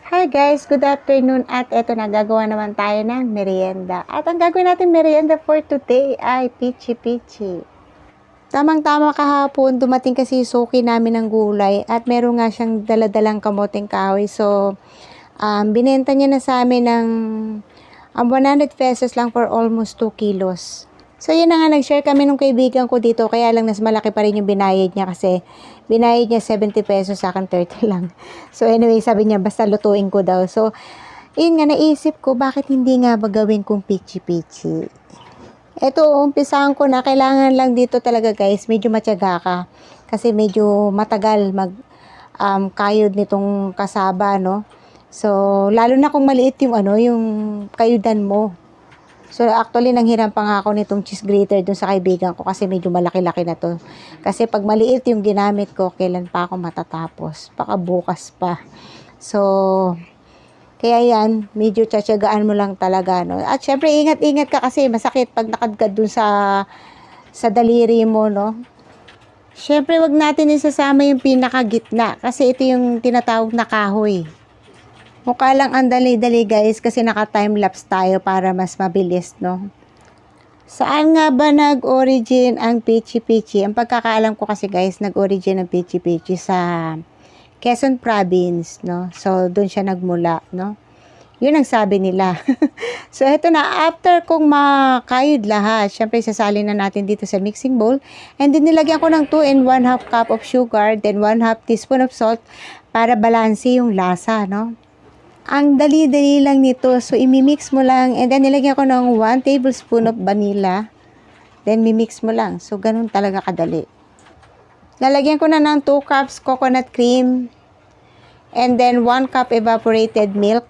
Hi guys, good afternoon at eto na gagawa naman tayo ng merienda. At ang gagawin natin merienda for today ay pichi-pichi. Tamang-tama kahapon, dumating kasi suki namin ng gulay at meron nga siyang daladalang kamoteng kahoy. So, binenta niya na sa amin ng 100 pesos lang for almost 2 kilos. So, yun na nga, nag-share kami nung kaibigan ko dito, kaya lang mas malaki pa rin yung binayad niya kasi binayad niya 70 pesos, sa akin 30 lang. So, anyway, sabi niya, basta lutuin ko daw. So, yun nga, naisip ko, bakit hindi nga ba gawin kong pichi-pichi? Ito, umpisahan ko na, kailangan lang dito talaga guys, medyo matyaga ka. Kasi medyo matagal kayod nitong kasaba, no? So, lalo na kung maliit yung yung kayudan mo. So, actually, nanghiram pa nga ako nitong cheese grater dun sa kaibigan ko kasi medyo malaki-laki na to. Kasi pag maliit yung ginamit ko, kailan pa ako matatapos? Baka bukas pa. So, kaya yan, medyo tsatsagaan mo lang talaga, no? At syempre, ingat-ingat ka kasi masakit pag nakadkad dun sa daliri mo, no? Syempre, wag natin isasama yung pinakagitna kasi ito yung tinatawag na kahoy. Mukha lang ang dali-dali guys kasi naka-time-lapse tayo para mas mabilis, no? Saan nga ba nag-origin ang pichi-pichi? Ang pagkakaalam ko kasi guys, nag-origin ang pichi-pichi sa Quezon Province, no? So, doon siya nagmula, no? Yun ang sabi nila. So, eto na. After kong makayod lahat, syempre, sasalin na natin dito sa mixing bowl. And then, nilagyan ko ng 2 and 1/2 cup of sugar, then 1/2 teaspoon of salt para balanse yung lasa, no? Ang dali-dali lang nito. So, imimix mo lang. And then, nilagyan ko ng 1 tablespoon of vanilla. Then, mimix mo lang. So, ganun talaga kadali. Lalagyan ko na ng 2 cups coconut cream. And then, 1 cup evaporated milk.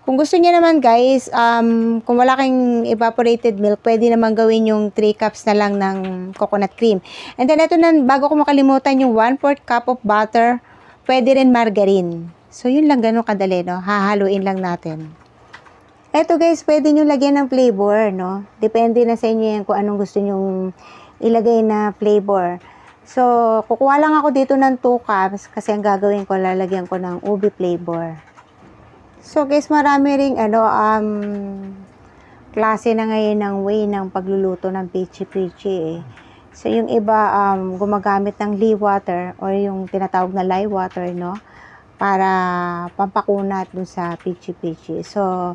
Kung gusto niya naman guys, kung wala kang evaporated milk, pwede naman gawin yung 3 cups na lang ng coconut cream. And then, ito na, bago ko makalimutan yung 1/4 cup of butter, pwede rin margarine. So, yun lang, ganun kadali, no? Hahaluin lang natin. Eto guys, pwede nyo lagyan ng flavor, no? Depende na sa inyo yan kung anong gusto nyong ilagay na flavor. So, kukuha lang ako dito ng 2 cups kasi ang gagawin ko, lalagyan ko ng ubi flavor. So guys, marami ring klase na ngayon ng way ng pagluluto ng pichi-pichi eh. So, yung iba gumagamit ng lea water or yung tinatawag na lye water, no? Para pampakunat dun sa pichi-pichi. So,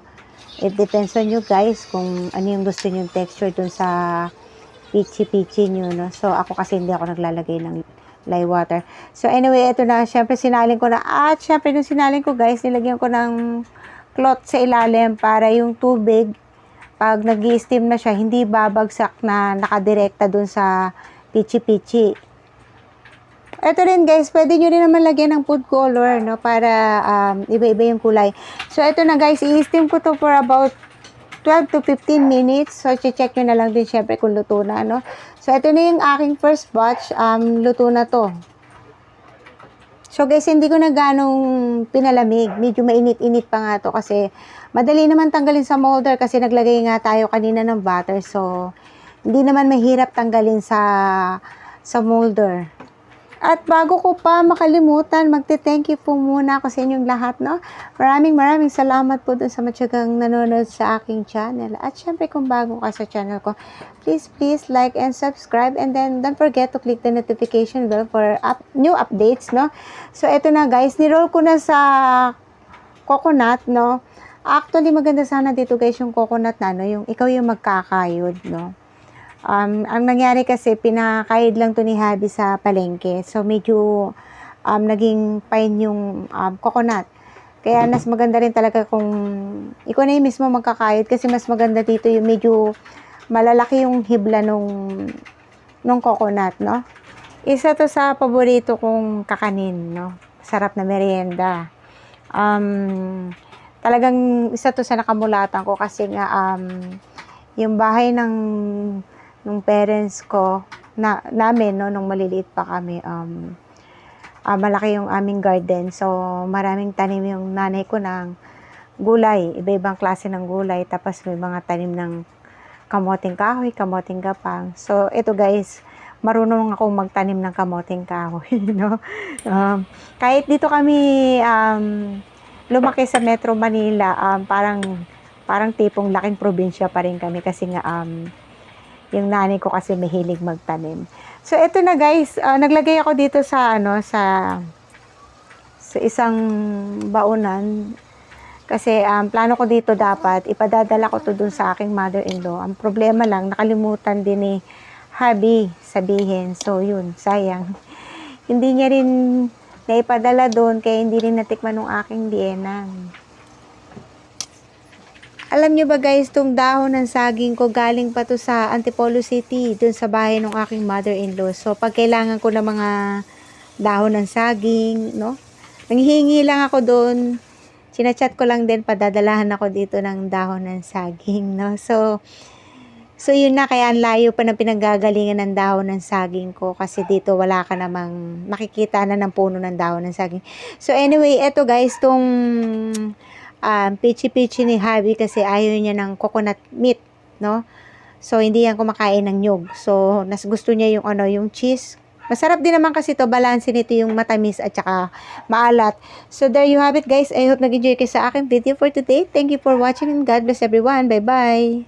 it depends on you guys kung ano yung gusto nyo texture dun sa pichi-pichi nyo, no? So, ako kasi hindi ako naglalagay ng lye water. So, anyway, ito na. Syempre, sinalin ko na. At syempre, nung sinalin ko guys, nilagyan ko ng cloth sa ilalim para yung tubig, pag nag-i-steam na siya, hindi babagsak na nakadirekta dun sa pichi-pichi. Ito rin guys, pwede nyo rin naman lagyan ng food color, no? Para iba-iba yung kulay. So, ito na guys, i-steam ko to for about 12 to 15 minutes. So, check nyo na lang din syempre kung luto na, no? So, ito na yung aking first batch. Luto na to. So, guys, hindi ko na ganong pinalamig. Medyo mainit-init pa nga to kasi madali naman tanggalin sa molder kasi naglagay nga tayo kanina ng butter. So, hindi naman mahirap tanggalin sa molder. At bago ko pa makalimutan, magte-thank you po muna ako sa inyong lahat, no? Maraming salamat po dun sa matyagang nanonood sa aking channel. At syempre kung bago ka sa channel ko, please like and subscribe. And then don't forget to click the notification bell for new updates, no? So, eto na guys, niroll ko na sa coconut, no? Actually, maganda sana dito guys yung coconut na, no? Yung ikaw yung magkakayod, no? Ang nangyari kasi, pinakayod lang to ni Habi sa palengke. So, medyo naging fine yung coconut. Kaya, mas maganda rin talaga kung ikaw na yung mismo magkakayod kasi mas maganda dito yung medyo malalaki yung hibla nung coconut, no? Isa to sa paborito kong kakanin, no? Sarap na merienda. Talagang isa to sa nakamulatan ko kasi nga yung bahay nung parents ko, namin, no, nung maliliit pa kami, malaki yung aming garden. So, maraming tanim yung nanay ko ng gulay, iba-ibang klase ng gulay. Tapos, may mga tanim ng kamoting kahoy, kamoting gapang. So, ito guys, marunong akong magtanim ng kamoting kahoy, no? Kahit dito kami, lumaki sa Metro Manila, parang tipong laking probinsya pa rin kami kasi nga yung nanay ko kasi mahilig magtanim. So eto na guys, naglagay ako dito sa sa isang baunan kasi plano ko dito dapat ipadadala ko to dun sa aking mother-in-law. Ang problema lang, nakalimutan din ni hubby sabihin. So yun, sayang. Hindi niya rin naipadala doon kaya hindi rin natikman ng aking dienang. Alam nyo ba guys, tong dahon ng saging ko galing pa to sa Antipolo City, dun sa bahay ng aking mother-in-law. So pag kailangan ko ng mga dahon ng saging, no? Nanghihingi lang ako doon. Sinachat ko lang din, padadalahan ako dito ng dahon ng saging, no? So yun na, kaya ang layo pa ng pinanggagalingan ng dahon ng saging ko kasi dito wala ka namang makikita na ng puno ng dahon ng saging. So anyway, eto guys, tong pichi-pichi ni hubby kasi ayaw niya ng coconut meat, no? So hindi yan kumakain ng nyug. So nas gusto niya yung yung cheese. Masarap din naman kasi to, balance nito yung matamis at saka maalat. So there you have it guys. I hope nag-enjoy kayo sa aking video for today. Thank you for watching and God bless everyone. Bye-bye.